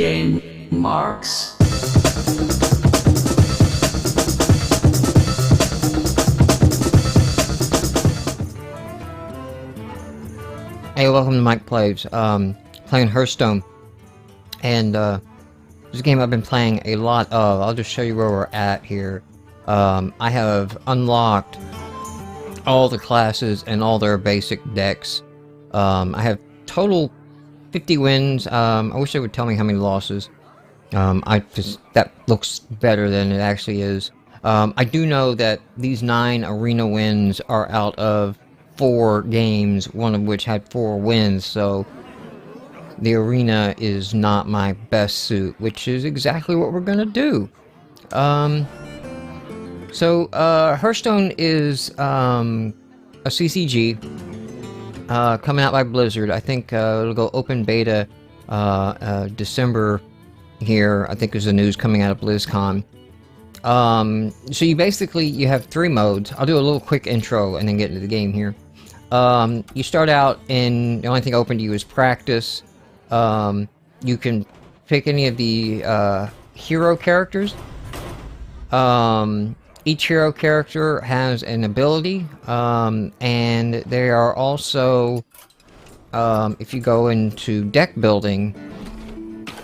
game marks. Hey, welcome to Mike Plays. Playing Hearthstone, and this is a game I've been playing a lot of. I'll just show you where we're at here. I have unlocked all the classes and all their basic decks. I have total 50 wins. I wish they would tell me how many losses. That looks better than it actually is. I do know that these 9 arena wins are out of 4 games, one of which had 4 wins, so the arena is not my best suit, which is exactly what we're gonna do. Hearthstone is a CCG coming out by Blizzard. I think it'll go open beta December here. I think there's the news coming out of BlizzCon. So you have 3 modes. I'll do a little quick intro and then get into the game here. You start out in, the only thing open to you is practice. You can pick any of the hero characters. Each hero character has an ability, and they are also, if you go into deck building,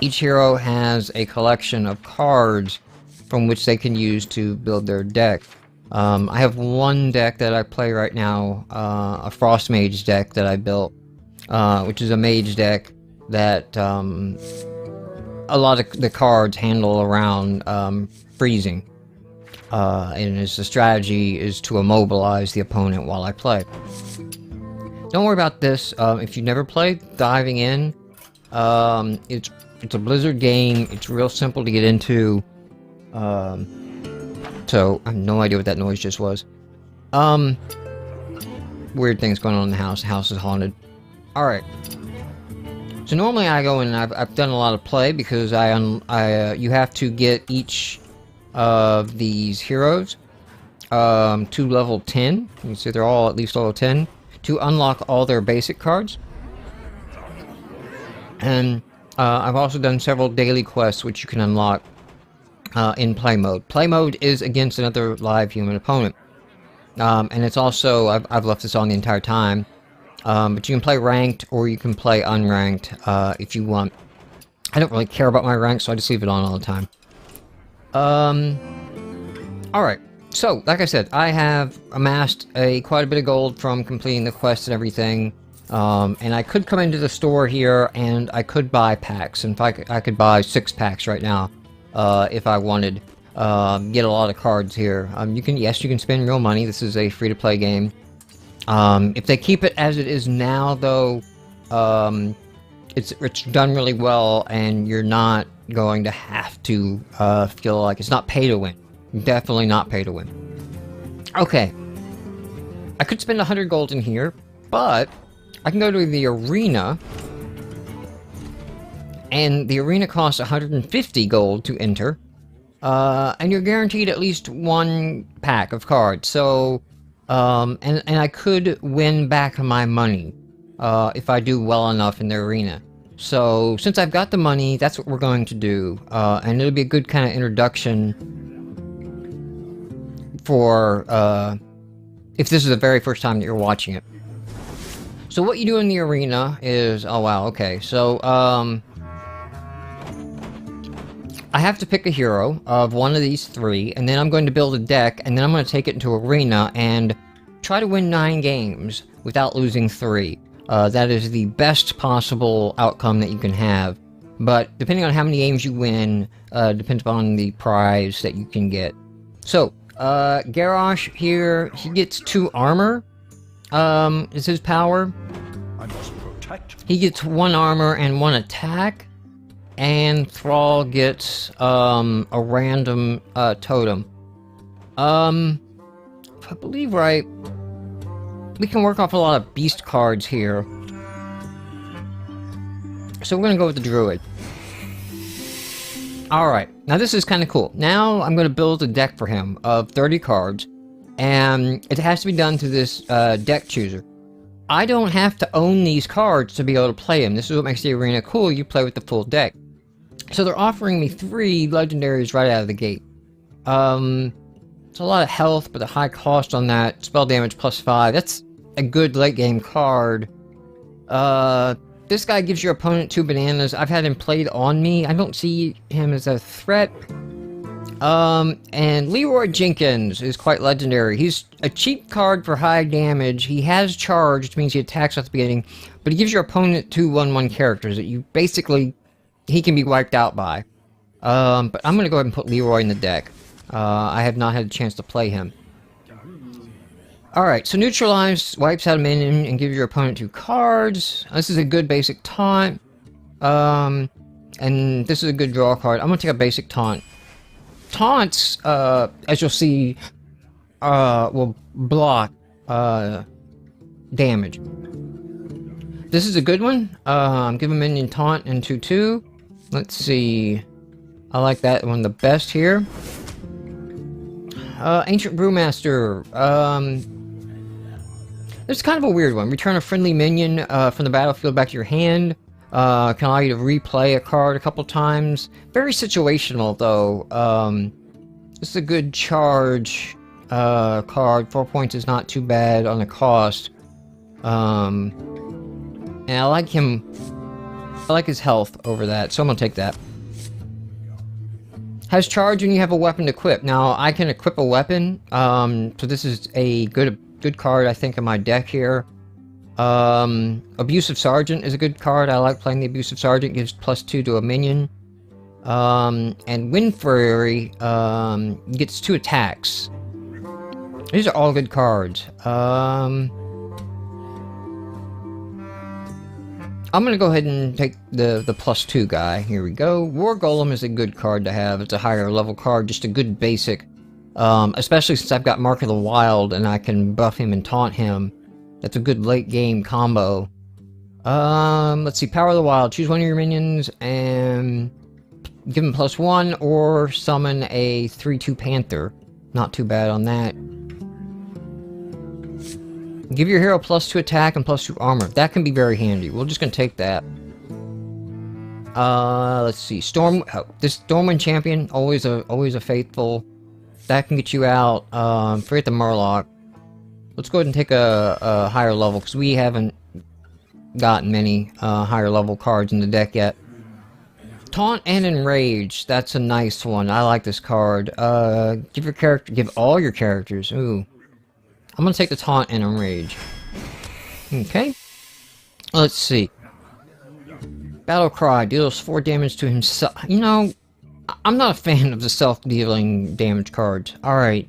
each hero has a collection of cards from which they can use to build their deck. I have one deck that I play right now, a Frost Mage deck that I built, which is a mage deck that a lot of the cards handle around freezing. And the strategy is to immobilize the opponent while I play. Don't worry about this. If you've never played, diving in, it's a Blizzard game. It's real simple to get into. So, I have no idea what that noise just was. Weird things going on in the house. The house is haunted. Alright. So normally I go in and I've done a lot of play because you have to get each of these heroes to level 10. You can see they're all at least level 10 to unlock all their basic cards. And I've also done several daily quests which you can unlock in play mode. Play mode is against another live human opponent. And it's also, I've left this on the entire time, but you can play ranked or you can play unranked if you want. I don't really care about my rank, so I just leave it on all the time. Alright, so, like I said, I have amassed quite a bit of gold from completing the quests and everything, and I could come into the store here and I could buy packs. In fact, I could buy 6 packs right now, if I wanted. Get a lot of cards here. You can spend real money. This is a free-to-play game. If they keep it as it is now, though, it's done really well, and you're not going to have to feel like it's not pay to win. Definitely not pay to win. Okay. I could spend 100 gold in here, but I can go to the arena, and the arena costs 150 gold to enter, and you're guaranteed at least 1 pack of cards. So, and I could win back my money if I do well enough in the arena. So, since I've got the money, that's what we're going to do, and it'll be a good kind of introduction for, if this is the very first time that you're watching it. So what you do in the arena is, oh wow, okay, so, I have to pick a hero of one of these 3, and then I'm going to build a deck, and then I'm going to take it into arena and try to win 9 games without losing 3. That is the best possible outcome that you can have. But depending on how many games you win, depends upon the prize that you can get. So, Garrosh here, he gets 2 armor, is his power. I must protect. He gets 1 armor and 1 attack. And Thrall gets, a random, totem. If I believe right, we can work off a lot of beast cards here. So we're gonna go with the druid. Alright, now this is kind of cool. Now I'm gonna build a deck for him of 30 cards, and it has to be done through this deck chooser. I don't have to own these cards to be able to play them. This is what makes the arena cool. You play with the full deck. So they're offering me 3 legendaries right out of the gate. It's a lot of health, but a high cost on that. Spell damage +5. That's a good late game card. This guy gives your opponent 2 bananas. I've had him played on me. I don't see him as a threat. And Leroy Jenkins is quite legendary. He's a cheap card for high damage. He has charge, which means he attacks at the beginning, but he gives your opponent 2 1/1 characters that you basically, he can be wiped out by. But I'm gonna go ahead and put Leroy in the deck. I have not had a chance to play him. Alright, so Neutralize wipes out a minion and gives your opponent 2 cards. This is a good basic taunt. And this is a good draw card. I'm gonna take a basic taunt. Taunts, as you'll see, will block damage. This is a good one. Give a minion taunt and 2/2. Let's see. I like that one the best here. Ancient Brewmaster. This is kind of a weird one. Return a friendly minion from the battlefield back to your hand. Can allow you to replay a card a couple times. Very situational, though. This is a good charge card. 4 points is not too bad on the cost. And I like him. I like his health over that, so I'm gonna take that. Has charge when you have a weapon equipped. Now, I can equip a weapon, so this is a good card, I think, in my deck here. Abusive Sergeant is a good card. I like playing the Abusive Sergeant. Gives +2 to a minion. And Wind Fury gets 2 attacks. These are all good cards. I'm gonna go ahead and take the +2 guy. Here we go. War Golem is a good card to have. It's a higher level card, just a good basic. Especially since I've got Mark of the Wild and I can buff him and taunt him. That's a good late game combo. Let's see. Power of the Wild. Choose one of your minions and give him +1 or summon a 3/2 Panther. Not too bad on that. Give your hero +2 attack and +2 armor. That can be very handy. We're just gonna take that. Let's see. This Stormwind Champion, always a faithful. That can get you out. Forget the Murloc. Let's go ahead and take a higher level, because we haven't gotten many higher level cards in the deck yet. Taunt and Enrage. That's a nice one. I like this card. Give all your characters. Ooh. I'm gonna take the Taunt and Enrage. Okay. Let's see. Battle Cry deals 4 damage to himself. You know, I'm not a fan of the self-dealing damage cards. Alright,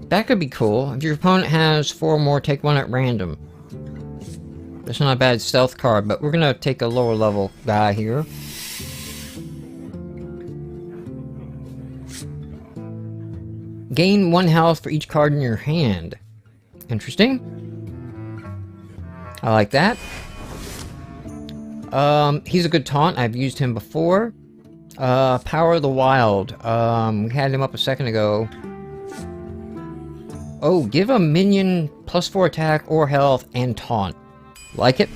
that could be cool. If your opponent has 4 or more, take 1 at random. That's not a bad stealth card, but we're gonna take a lower level guy here. Gain 1 health for each card in your hand. Interesting. I like that. He's a good taunt. I've used him before. Power of the Wild. We had him up a second ago. Oh, give a minion +4 attack or health and taunt. Like it.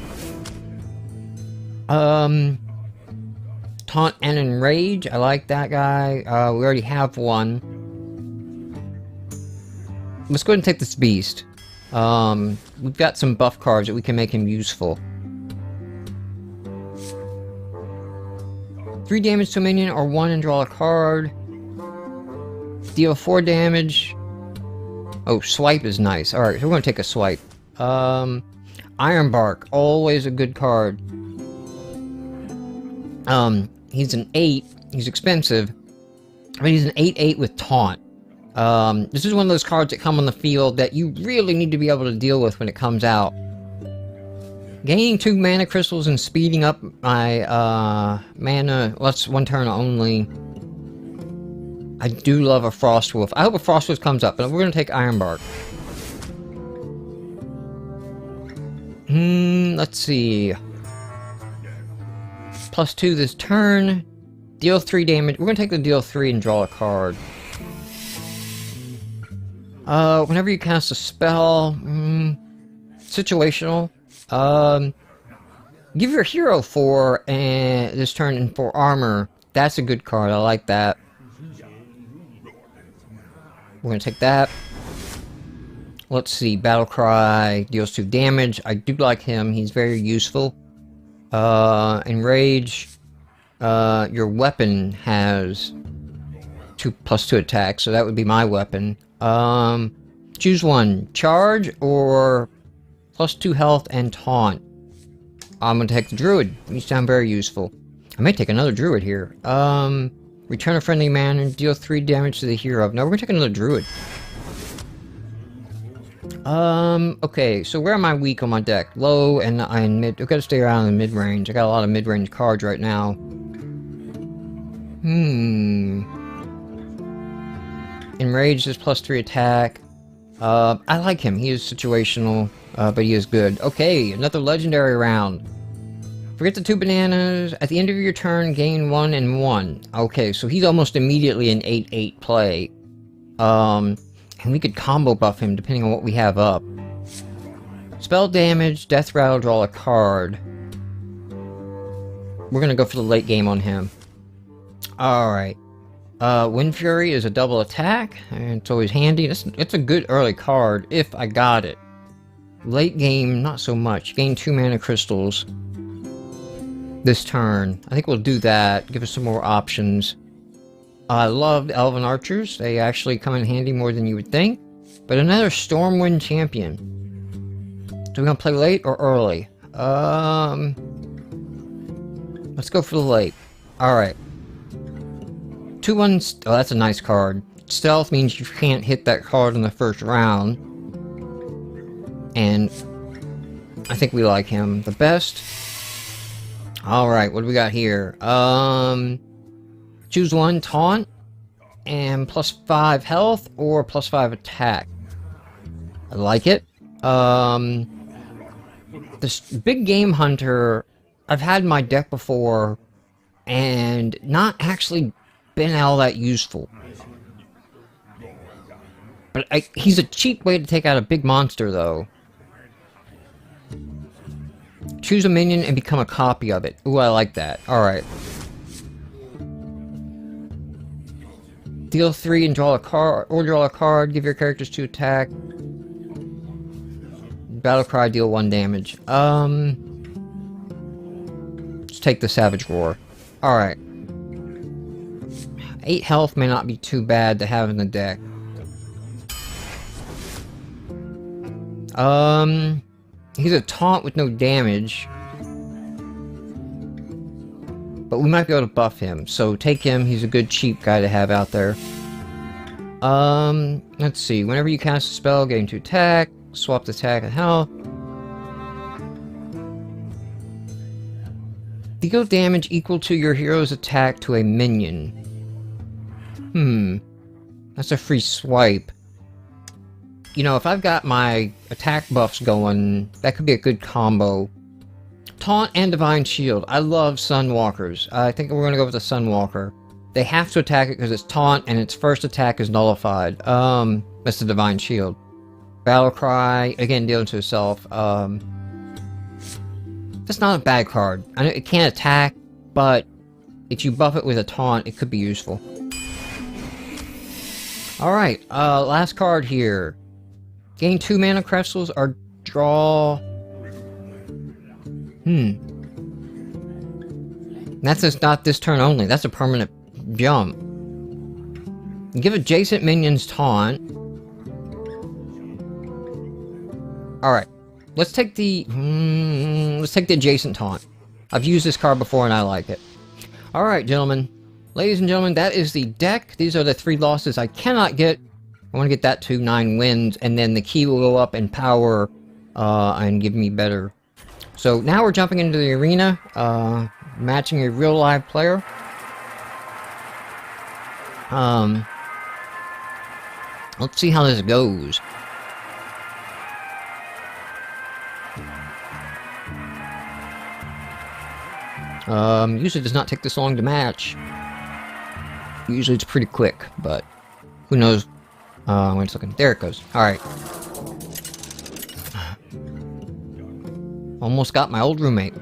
Taunt and Enrage. I like that guy. We already have one. Let's go ahead and take this beast. We've got some buff cards that we can make him useful. 3 damage to a minion or 1 and draw a card. Deal 4 damage. Oh, Swipe is nice. Alright, so we're gonna take a Swipe. Ironbark, always a good card. He's an 8. He's expensive. But he's an 8/8 with Taunt. This is one of those cards that come on the field that you really need to be able to deal with when it comes out. Gaining 2 mana crystals and speeding up my mana. Well, that's 1 turn only. I do love a Frostwolf. I hope a Frostwolf comes up, but we're gonna take Ironbark. Let's see. +2 this turn. Deal 3 damage. We're gonna take the deal 3 and draw a card. Whenever you cast a spell, situational. Give your hero 4 and this turn and 4 armor. That's a good card. I like that. We're gonna take that. Let's see. Battle Cry deals 2 damage. I do like him. He's very useful. Enrage. Your weapon has 2+2 attack, so that would be my weapon. Choose one. Charge or +2 health and taunt. I'm gonna take the druid. You sound very useful. I may take another druid here. Return a friendly man and deal 3 damage to the hero. No, we're gonna take another druid. Okay, so where am I weak on my deck? Low and mid. I've got to stay around in the mid-range. I got a lot of mid-range cards right now. Enrage is +3 attack. I like him. He is situational, but he is good. Okay, another legendary round. Forget the 2 bananas. At the end of your turn, gain 1 and 1. Okay, so he's almost immediately an 8/8 play. And we could combo buff him depending on what we have up. Spell damage, death rattle, draw a card. We're gonna go for the late game on him. Alright. Wind Fury is a double attack, and it's always handy. It's a good early card, if I got it. Late game, not so much. Gain 2 mana crystals this turn. I think we'll do that, give us some more options. I love Elven Archers. They actually come in handy more than you would think. But another Stormwind Champion. So we're gonna play late or early? Let's go for the late. Alright. 2/1. Oh, that's a nice card. Stealth means you can't hit that card in the first round. And I think we like him the best. Alright, what do we got here? Choose one, taunt, and +5 health, or +5 attack. I like it. This big game hunter, I've had in my deck before, and not actually been all that useful. But he's a cheap way to take out a big monster, though. Choose a minion and become a copy of it. Ooh, I like that. Alright. Deal 3 and draw a card, or draw a card, give your characters 2 attack. Battlecry, deal 1 damage. Let's take the Savage Roar. Alright. 8 health may not be too bad to have in the deck. He's a taunt with no damage. But we might be able to buff him, so take him. He's a good cheap guy to have out there. Let's see. Whenever you cast a spell, gain 2 attack. Swap the attack and health. Deal damage equal to your hero's attack to a minion. That's a free swipe. You know, if I've got my attack buffs going, that could be a good combo. Taunt and Divine Shield. I love Sunwalkers. I think we're gonna go with the Sunwalker. They have to attack it because it's taunt and its first attack is nullified. That's the Divine Shield. Battlecry, again, dealing to itself. That's not a bad card. I know it can't attack, but if you buff it with a taunt, it could be useful. Alright, last card here. Gain 2 mana crystals or draw... That's just not this turn only. That's a permanent jump. Give adjacent minions taunt. Alright. Let's take the adjacent taunt. I've used this card before and I like it. Alright, gentlemen. Ladies and gentlemen, that is the deck. These are the 3 losses I cannot get. I want to get that to 9 wins, and then the key will go up in power and give me better. So now we're jumping into the arena, matching a real live player. Let's see how this goes. Usually does not take this long to match. Usually it's pretty quick, but who knows? Wait a second. There it goes. Alright. Almost got my old roommate.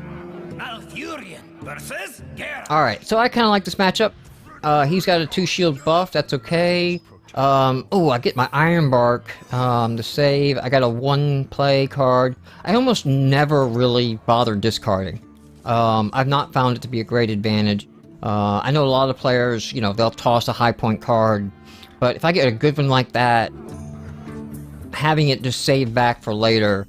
Alright, so I kind of like this matchup. He's got a 2 shield buff, that's okay. Oh, I get my Iron Bark to save. I got a 1 play card. I almost never really bother discarding. I've not found it to be a great advantage. I know a lot of players, you know, they'll toss a high point card, but if I get a good one like that, having it just saved back for later.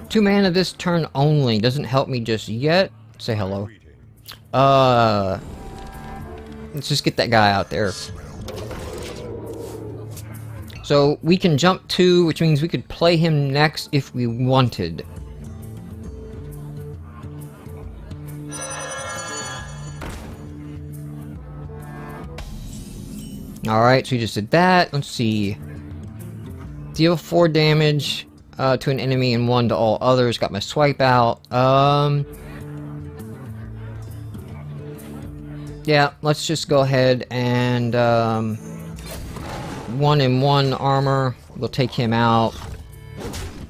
2 mana this turn only doesn't help me just yet. Say hello. Let's just get that guy out there. So we can jump 2, which means we could play him next if we wanted. Alright, so we just did that. Let's see. Deal 4 damage to an enemy and 1 to all others. Got my swipe out. Yeah, let's just go ahead and 1 in 1 armor. We'll take him out.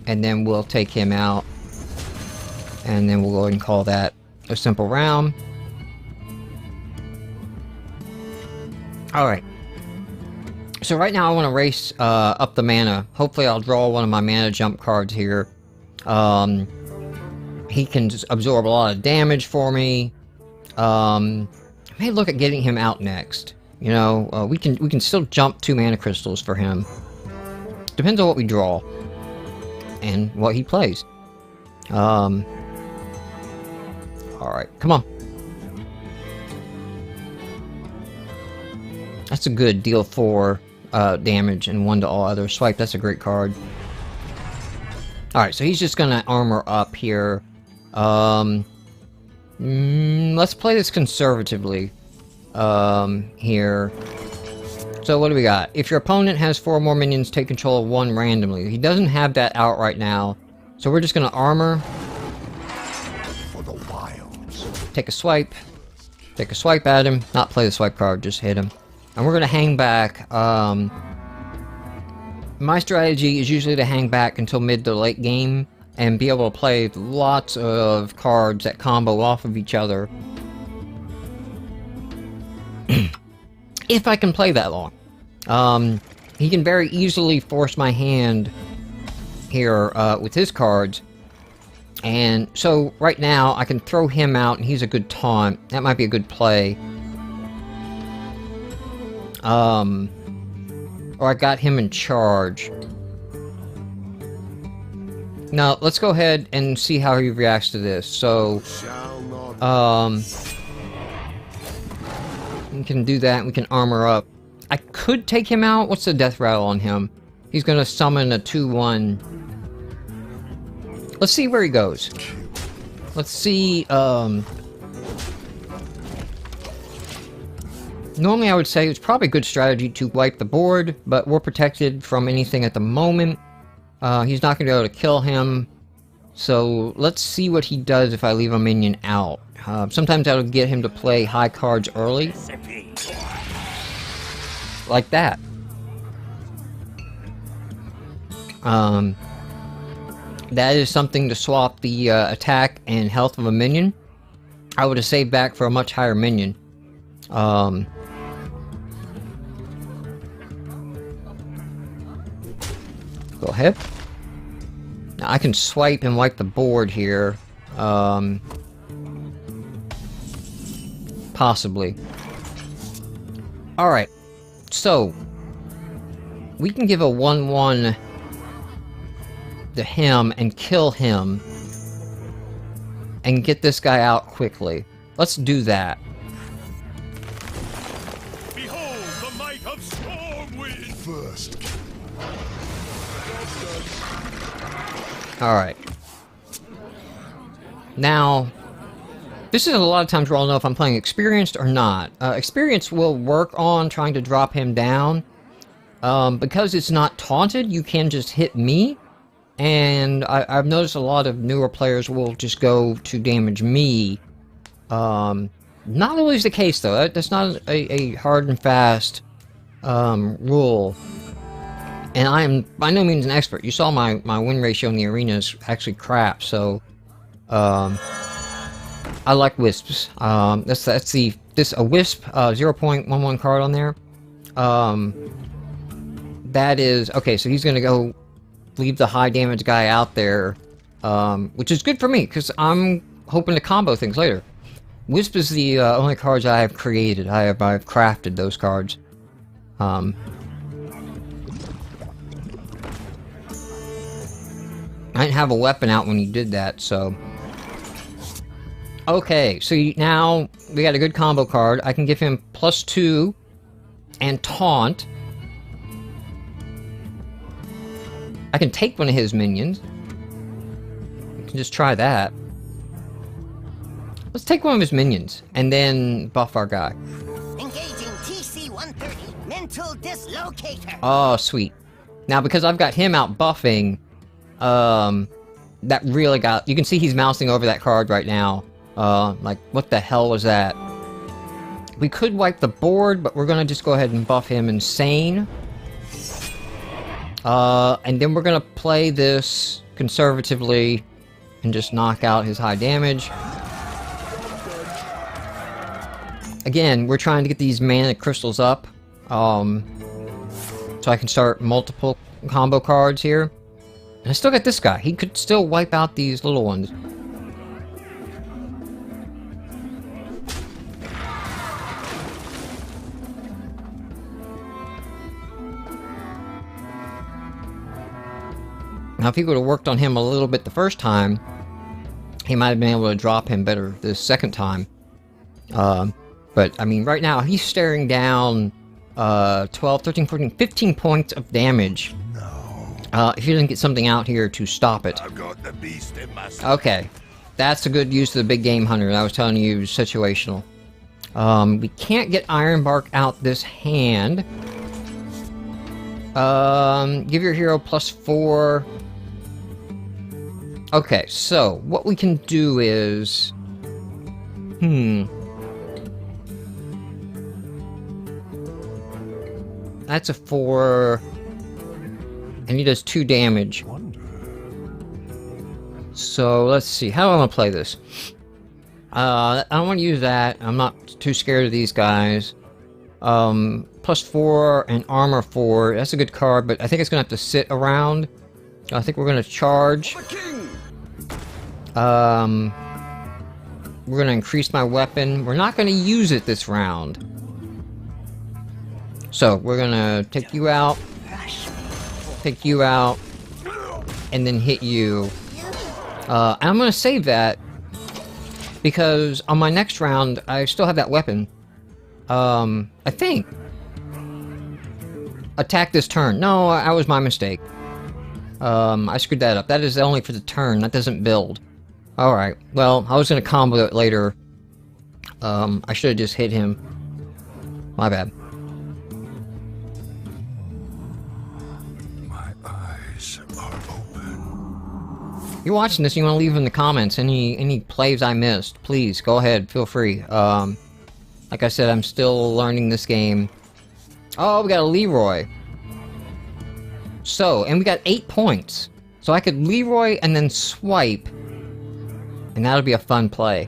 And then we'll take him out. And then we'll go ahead and call that a simple round. Alright. So right now I want to race up the mana. Hopefully I'll draw one of my mana jump cards here. He can just absorb a lot of damage for me. I may look at getting him out next. You know, we can still jump 2 mana crystals for him. Depends on what we draw. And what he plays. Alright, come on. That's a good deal 4 damage and 1 to all other swipe. That's a great card. Alright, so he's just gonna armor up here. Let's play this conservatively. Here. So what do we got? If your opponent has 4 more minions, take control of 1 randomly. He doesn't have that out right now. So we're just gonna armor. For the wilds. Take a swipe. Take a swipe at him. Not play the swipe card, just hit him. And we're gonna hang back. My strategy is usually to hang back until mid to late game and be able to play lots of cards that combo off of each other. If I can play that long. He can very easily force my hand here with his cards. And so right now I can throw him out and he's a good taunt. That might be a good play. Or I got him in charge. Now, let's go ahead and see how he reacts to this. So, we can do that, we can armor up. I could take him out. What's the death rattle on him? He's gonna summon a 2/1. Let's see where he goes. Let's see, normally I would say it's probably a good strategy to wipe the board, but we're protected from anything at the moment. He's not going to be able to kill him. So let's see what he does if I leave a minion out. Sometimes that'll get him to play high cards early. Like that. That is something to swap the attack and health of a minion. I would have saved back for a much higher minion. Go ahead. Now I can swipe and wipe the board here. Possibly. Alright. So, we can give a 1/1 to him and kill him. And get this guy out quickly. Let's do that. Behold the might of Stormwind! First. Alright. Now, this is a lot of times where I'll know if I'm playing experienced or not. Experience will work on trying to drop him down. Because it's not taunted, you can just hit me. And I've noticed a lot of newer players will just go to damage me. Not always the case, though. That's not a hard and fast rule. And I am by no means an expert. You saw my win ratio in the arena is actually crap, so... I like wisps. That's a wisp 0.11 card on there. That is okay. So he's gonna go leave the high damage guy out there, which is good for me because I'm hoping to combo things later. Wisp is the only cards I have created. I've crafted those cards. I didn't have a weapon out when you did that, so... Okay, so now we got a good combo card. I can give him +2 and taunt. I can take one of his minions. We can just try that. Let's take one of his minions, and then buff our guy. Engaging TC-130, mental dislocator. Oh, sweet. Now, because I've got him out buffing, that really got... You can see he's mousing over that card right now. Like, what the hell was that? We could wipe the board, but we're gonna just go ahead and buff him insane. And then we're gonna play this conservatively and just knock out his high damage. Again, we're trying to get these mana crystals up, so I can start multiple combo cards here. And I still got this guy. He could still wipe out these little ones. Now, if he would have worked on him a little bit the first time, he might have been able to drop him better this second time. But, I mean, right now, he's staring down 12, 13, 14, 15 points of damage. If he doesn't get something out here to stop it. I've got the beast in my... Okay. That's a good use of the big game hunter. I was telling you, situational. We can't get Ironbark out this hand. Give your hero +4. Okay, so, what we can do is... That's a 4... And he does 2 damage. So, let's see. How do I want to play this? I don't want to use that. I'm not too scared of these guys. +4 and armor 4. That's a good card, but I think it's going to have to sit around. I think we're going to charge. We're going to increase my weapon. We're not going to use it this round. So, we're going to take you out. Take you out. And then hit you. And I'm going to save that. Because on my next round, I still have that weapon. I think. Attack this turn. No, that was my mistake. I screwed that up. That is only for the turn. That doesn't build. Alright. Well, I was going to combo it later. I should have just hit him. My bad. My eyes are open. If you're watching this and you want to leave in the comments any plays I missed, please, go ahead. Feel free. Like I said, I'm still learning this game. Oh, we got a Leroy. So, and we got 8 points. So I could Leroy and then swipe. And that'll be a fun play.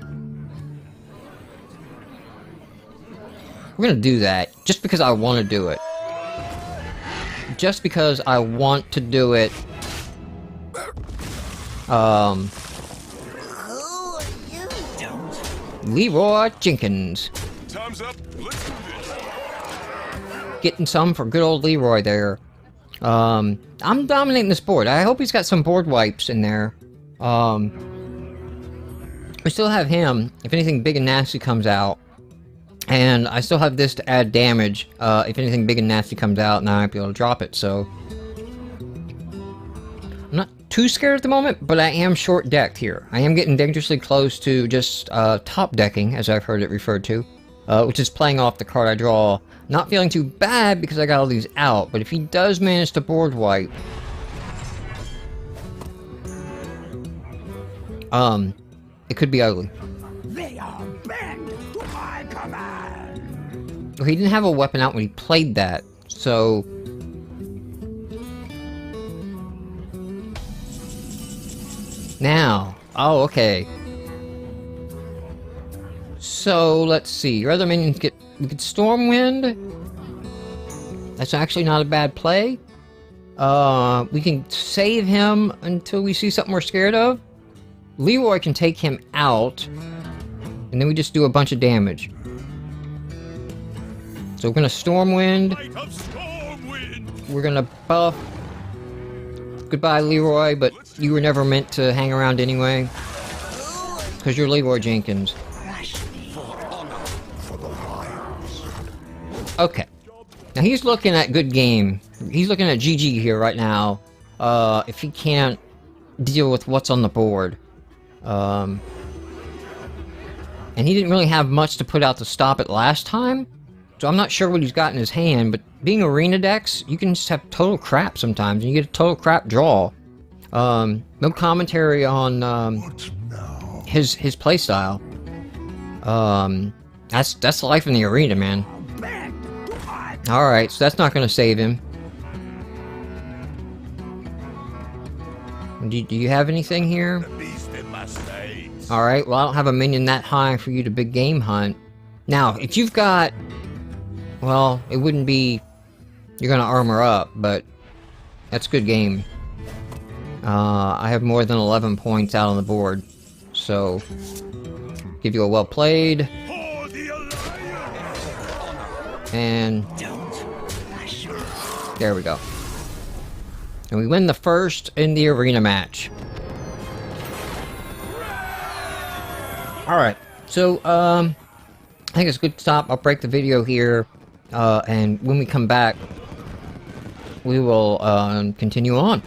We're gonna do that, just because I want to do it. Just because I want to do it. Who are you? Leroy Jenkins. Time's up. Let's do this. Getting some for good old Leroy there. I'm dominating this board. I hope he's got some board wipes in there. We still have him, if anything big and nasty comes out. And I still have this to add damage, if anything big and nasty comes out, and I might be able to drop it, so... I'm not too scared at the moment, but I am short decked here. I am getting dangerously close to just, top decking, as I've heard it referred to. Which is playing off the card I draw. Not feeling too bad because I got all these out, but if he does manage to board wipe... it could be ugly. They are bent to my command. Well, he didn't have a weapon out when he played that, so... Now, oh, okay. So, let's see. Your other minions get... We get Stormwind. That's actually not a bad play. We can save him until we see something we're scared of. Leroy can take him out. And then we just do a bunch of damage. So we're gonna Stormwind. Might of Stormwind. We're gonna buff. Goodbye, Leroy, but you were never meant to hang around anyway. Because you're Leroy Jenkins. Okay. Now he's looking at good game. He's looking at GG here right now. If he can't deal with what's on the board. And he didn't really have much to put out to stop it last time. So I'm not sure what he's got in his hand, but being arena decks, you can just have total crap sometimes, and you get a total crap draw. No commentary on his playstyle. That's life in the arena, man. Alright, so that's not gonna save him. Do you have anything here? Alright, well I don't have a minion that high for you to big game hunt. Now, if you've got... Well, it wouldn't be... You're gonna armor up, but... That's good game. I have more than 11 points out on the board. So... Give you a well played. And... There we go. And we win the first in the arena match. Alright, so, I think it's a good stop. I'll break the video here, and when we come back, we will, continue on.